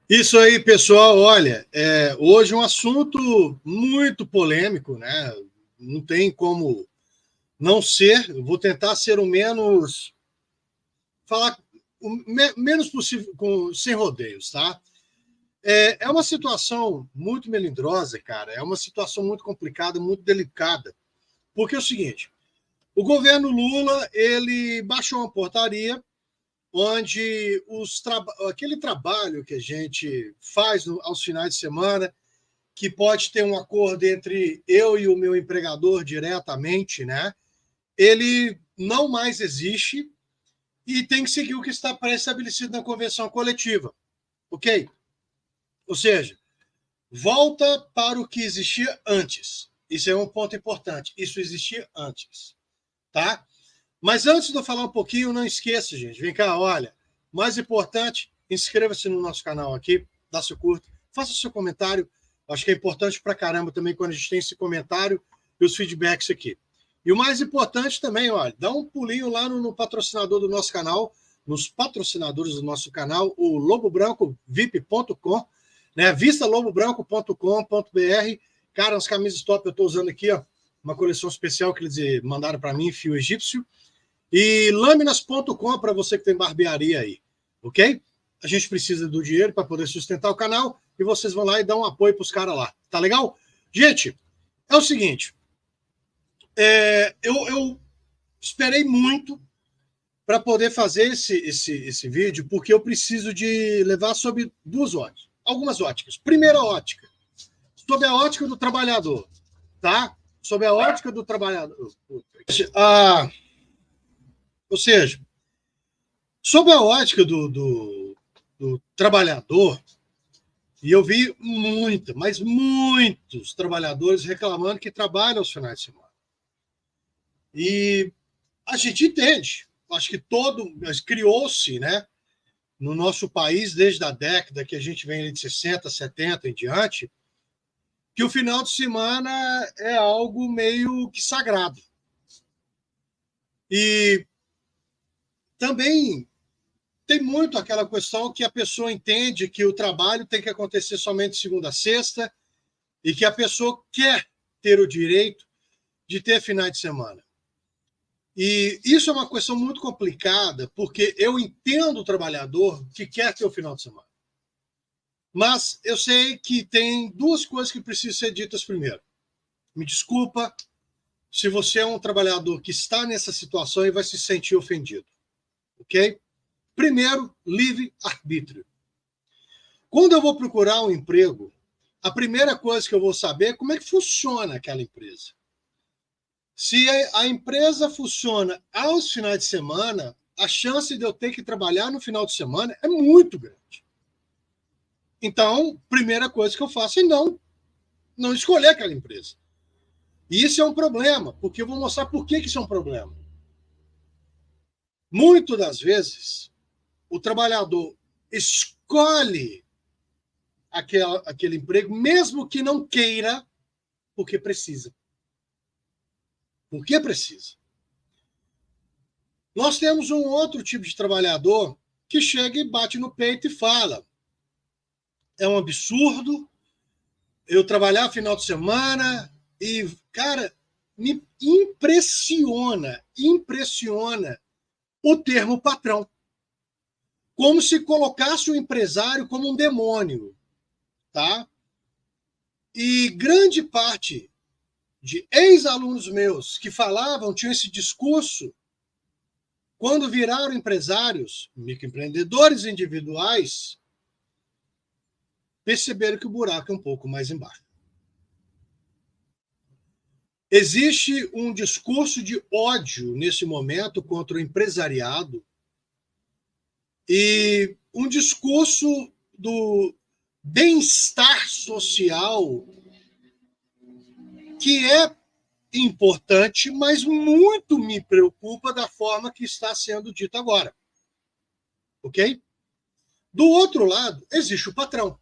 Isso aí, pessoal. Olha, hoje um assunto muito polêmico, né? Não tem como não ser. Eu vou tentar ser o menos falar menos possível, sem rodeios, tá? É uma situação muito melindrosa, cara. É uma situação muito complicada, muito delicada. Porque é o seguinte: o governo Lula ele baixou uma portaria onde aquele trabalho que a gente faz aos finais de semana, que pode ter um acordo entre eu e o meu empregador diretamente, né? Ele não mais existe e tem que seguir o que está pré-estabelecido na convenção coletiva, ok? Ou seja, volta para o que existia antes. Isso é um ponto importante. Isso existia antes, tá? Mas antes de eu falar um pouquinho, não esqueça, gente. Vem cá, olha. Mais importante, inscreva-se no nosso canal aqui, dá seu curto, faça seu comentário. Acho que é importante pra caramba também quando a gente tem esse comentário e os feedbacks aqui. E o mais importante também, olha, dá um pulinho lá no patrocinador do nosso canal, nos patrocinadores do nosso canal, o lobobrancovip.com, né? vistalobobranco.com.br. Cara, as camisas top eu estou usando aqui, ó, uma coleção especial que eles mandaram para mim, fio egípcio. E lâminas.com para você que tem barbearia aí, ok? A gente precisa do dinheiro para poder sustentar o canal e vocês vão lá e dão um apoio para os caras lá, tá legal? Gente, é o seguinte, eu esperei muito para poder fazer esse vídeo, porque eu preciso de levar sobre duas óticas, algumas óticas. Primeira ótica, sobre a ótica do trabalhador, tá? Sobre a ótica do trabalhador. Ou seja, sob a ótica do trabalhador, e eu vi mas muitos trabalhadores reclamando que trabalham aos finais de semana. E a gente entende. Acho que criou-se, né, no nosso país, desde a década que a gente vem de 60, 70 em diante, que o final de semana é algo meio que sagrado. E também tem muito aquela questão que a pessoa entende que o trabalho tem que acontecer somente de segunda a sexta e que a pessoa quer ter o direito de ter finais de semana. E isso é uma questão muito complicada, porque eu entendo o trabalhador que quer ter o final de semana. Mas eu sei que tem duas coisas que precisam ser ditas primeiro. Me desculpa se você é um trabalhador que está nessa situação e vai se sentir ofendido. Ok? Primeiro, livre-arbítrio. Quando eu vou procurar um emprego, a primeira coisa que eu vou saber é como é que funciona aquela empresa. Se a empresa funciona aos finais de semana, a chance de eu ter que trabalhar no final de semana é muito grande. Então, primeira coisa que eu faço é não escolher aquela empresa. E isso é um problema, porque eu vou mostrar por que isso é um problema. Muitas das vezes, o trabalhador escolhe aquele emprego, mesmo que não queira, porque precisa. Por que precisa? Nós temos um outro tipo de trabalhador que chega e bate no peito e fala: é um absurdo eu trabalhar final de semana e, cara, me impressiona o termo patrão. Como se colocasse o empresário como um demônio, tá? E grande parte de ex-alunos meus que falavam, tinham esse discurso, quando viraram empresários, microempreendedores individuais, perceberam que o buraco é um pouco mais embaixo. Existe um discurso de ódio nesse momento contra o empresariado e um discurso do bem-estar social que é importante, mas muito me preocupa da forma que está sendo dito agora. Ok? Do outro lado, existe o patrão,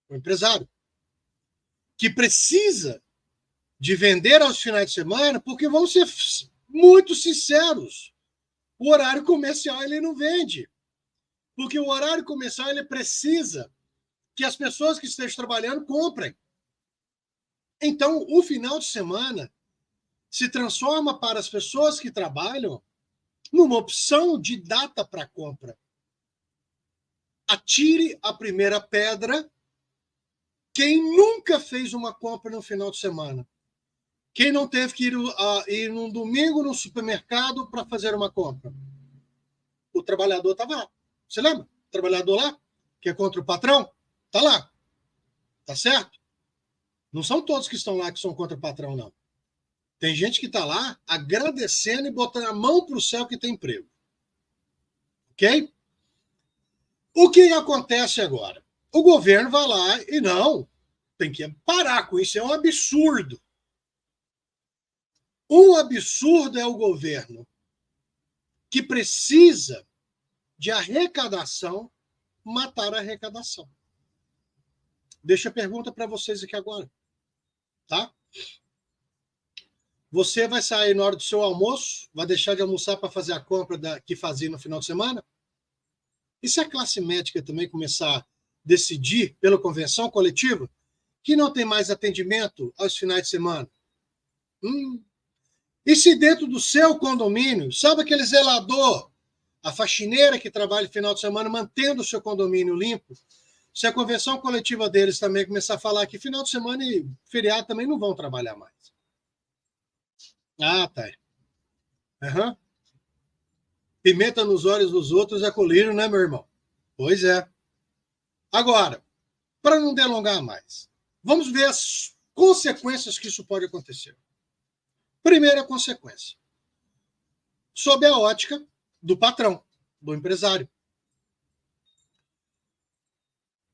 o empresário, que precisa de vender aos finais de semana, porque vamos ser muito sinceros, o horário comercial ele não vende. Porque o horário comercial ele precisa que as pessoas que estejam trabalhando comprem. Então, o final de semana se transforma para as pessoas que trabalham numa opção de data para compra. Atire a primeira pedra quem nunca fez uma compra no final de semana. Quem não teve que ir num domingo no supermercado para fazer uma compra. O trabalhador estava lá. Você lembra? O trabalhador lá, que é contra o patrão, está lá. Tá certo? Não são todos que estão lá que são contra o patrão, não. Tem gente que está lá agradecendo e botando a mão para o céu que tem emprego. Ok? O que acontece agora? O governo vai lá e não, tem que parar com isso, é um absurdo. Um absurdo é o governo que precisa de arrecadação matar a arrecadação. Deixa a pergunta para vocês aqui agora. Tá? Você vai sair na hora do seu almoço, vai deixar de almoçar para fazer a compra que fazia no final de semana? E se a classe médica também começar a decidir, pela convenção coletiva, que não tem mais atendimento aos finais de semana? E se dentro do seu condomínio, sabe aquele zelador, a faxineira que trabalha no final de semana mantendo o seu condomínio limpo, se a convenção coletiva deles também começar a falar que final de semana e feriado também não vão trabalhar mais. Ah, tá. Uhum. Pimenta nos olhos dos outros é colírio, né, meu irmão? Pois é. Agora, para não delongar mais, vamos ver as consequências que isso pode acontecer. Primeira consequência, sob a ótica do patrão, do empresário.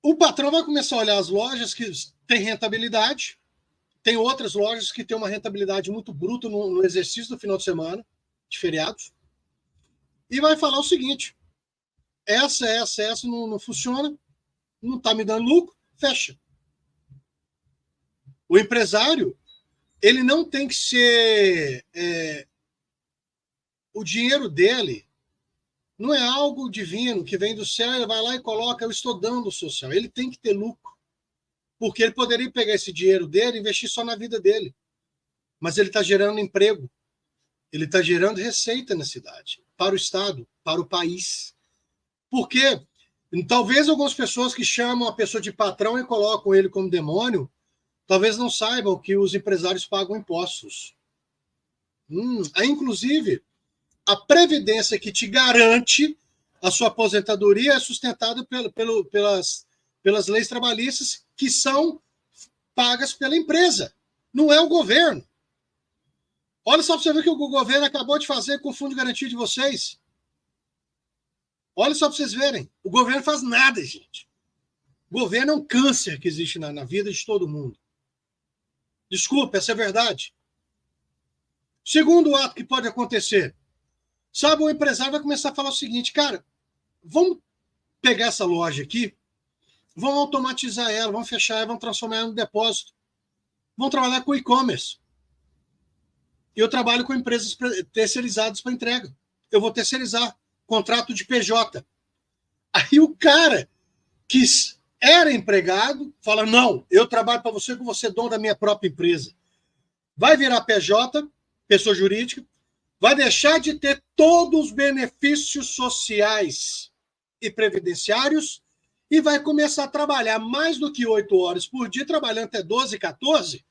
O patrão vai começar a olhar as lojas que têm rentabilidade, tem outras lojas que têm uma rentabilidade muito bruta no exercício do final de semana, de feriados, e vai falar o seguinte, essa não funciona, não está me dando lucro, fecha. O empresário, ele não tem que ser... o dinheiro dele não é algo divino que vem do céu, ele vai lá e coloca, eu estou dando o seu céu. Ele tem que ter lucro. Porque ele poderia pegar esse dinheiro dele e investir só na vida dele. Mas ele está gerando emprego. Ele está gerando receita na cidade, para o Estado, para o país. Por quê? Talvez algumas pessoas que chamam a pessoa de patrão e colocam ele como demônio, talvez não saibam que os empresários pagam impostos. Inclusive, a previdência que te garante a sua aposentadoria é sustentada pelas leis trabalhistas que são pagas pela empresa, não é o governo. Olha só para você ver o que o governo acabou de fazer com o fundo de garantia de vocês. Olha só para vocês verem. O governo faz nada, gente. O governo é um câncer que existe na vida de todo mundo. Desculpa, essa é a verdade. Segundo ato que pode acontecer. Sabe, o empresário vai começar a falar o seguinte, cara, vamos pegar essa loja aqui, vamos automatizar ela, vamos fechar ela, vamos transformar ela no depósito. Vamos trabalhar com e-commerce. Eu trabalho com empresas terceirizadas para entrega. Eu vou terceirizar contrato de PJ. Aí o cara que era empregado fala, não, eu trabalho para você, que você é dono da minha própria empresa. Vai virar PJ, pessoa jurídica, vai deixar de ter todos os benefícios sociais e previdenciários e vai começar a trabalhar mais do que 8 horas por dia, trabalhando até 12, 14,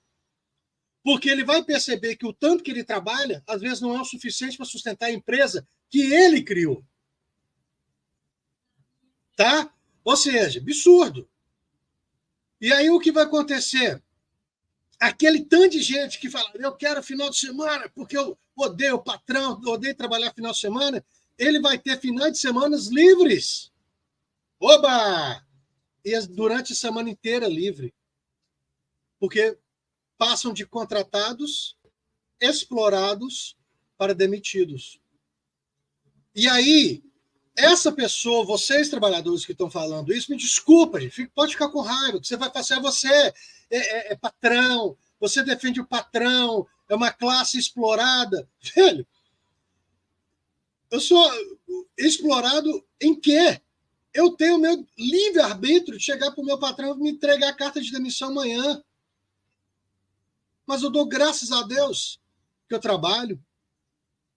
porque ele vai perceber que o tanto que ele trabalha, às vezes, não é o suficiente para sustentar a empresa que ele criou. Tá? Ou seja, absurdo. E aí o que vai acontecer? Aquele tanto de gente que fala, eu quero final de semana, porque eu odeio o patrão, odeio trabalhar final de semana, ele vai ter finais de semana livres. Oba! E durante a semana inteira livre. Porque passam de contratados, explorados, para demitidos. E aí, essa pessoa, vocês trabalhadores que estão falando isso, me desculpa, gente, pode ficar com raiva, que você vai passar, você é patrão, você defende o patrão, é uma classe explorada. Velho, eu sou explorado em quê? Eu tenho o meu livre-arbítrio de chegar para o meu patrão e me entregar a carta de demissão amanhã. Mas eu dou graças a Deus que eu trabalho.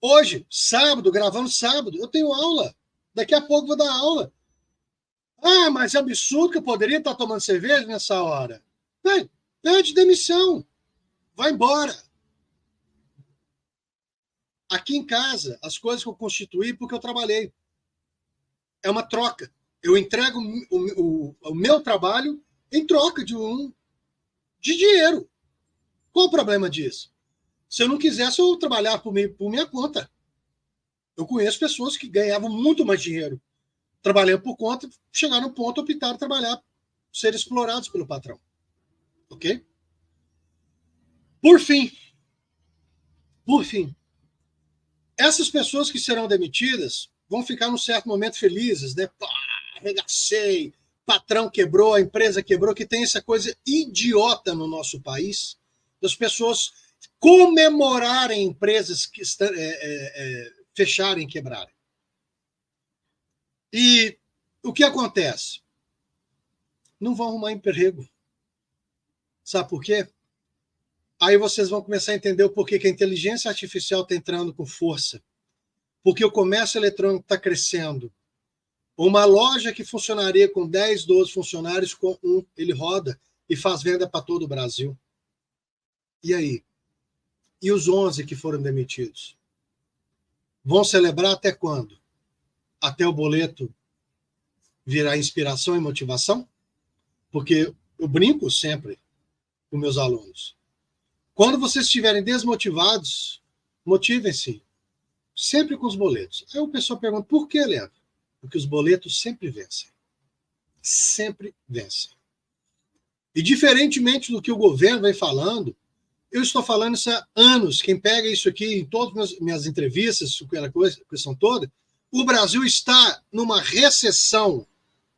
Hoje, sábado, gravando sábado, eu tenho aula. Daqui a pouco vou dar aula. Ah, mas é absurdo que eu poderia estar tomando cerveja nessa hora. Pede demissão. Vai embora. Aqui em casa, as coisas que eu constituí porque eu trabalhei. É uma troca. Eu entrego o meu trabalho em troca de dinheiro. Qual o problema disso? Se eu não quisesse, eu trabalhar por minha conta. Eu conheço pessoas que ganhavam muito mais dinheiro trabalhando por conta, chegaram no ponto, optaram trabalhar, ser explorados pelo patrão. Ok? Por fim, essas pessoas que serão demitidas vão ficar num certo momento felizes, né? Pá, arregacei, patrão quebrou, a empresa quebrou, que tem essa coisa idiota no nosso país, das pessoas comemorarem empresas que fecharem, quebrarem. E o que acontece? Não vão arrumar emprego. Sabe por quê? Aí vocês vão começar a entender o porquê que a inteligência artificial está entrando com força. Porque o comércio eletrônico está crescendo. Uma loja que funcionaria com 10, 12 funcionários, com ele roda e faz venda para todo o Brasil. E aí? E os 11 que foram demitidos? Vão celebrar até quando? Até o boleto virar inspiração e motivação? Porque eu brinco sempre com meus alunos. Quando vocês estiverem desmotivados, motivem-se sempre com os boletos. Aí o pessoal pergunta, por que, Leandro? Porque os boletos sempre vencem. Sempre vencem. E diferentemente do que o governo vem falando, eu estou falando isso há anos. Quem pega isso aqui em todas as minhas entrevistas, aquela questão toda, o Brasil está numa recessão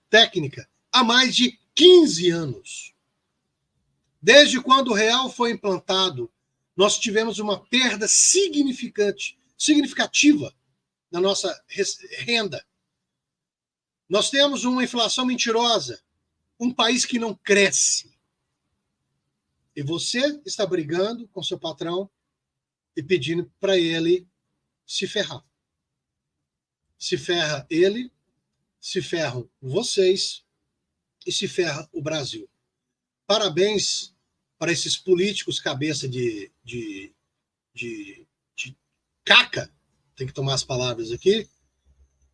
técnica há mais de 15 anos. Desde quando o real foi implantado, nós tivemos uma perda significativa na nossa renda. Nós temos uma inflação mentirosa, um país que não cresce. E você está brigando com seu patrão e pedindo para ele se ferrar. Se ferra ele, se ferram vocês e se ferra o Brasil. Parabéns para esses políticos cabeça de caca, tem que tomar as palavras aqui,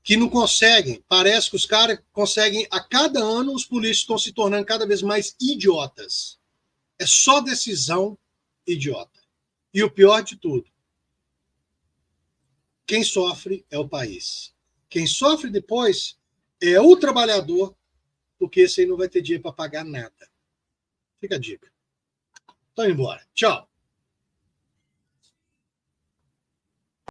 que não conseguem. Parece que os caras conseguem, a cada ano os políticos estão se tornando cada vez mais idiotas. É só decisão idiota. E o pior de tudo, quem sofre é o país. Quem sofre depois é o trabalhador, porque esse aí não vai ter dinheiro para pagar nada. Fica a dica. Então, embora. Tchau.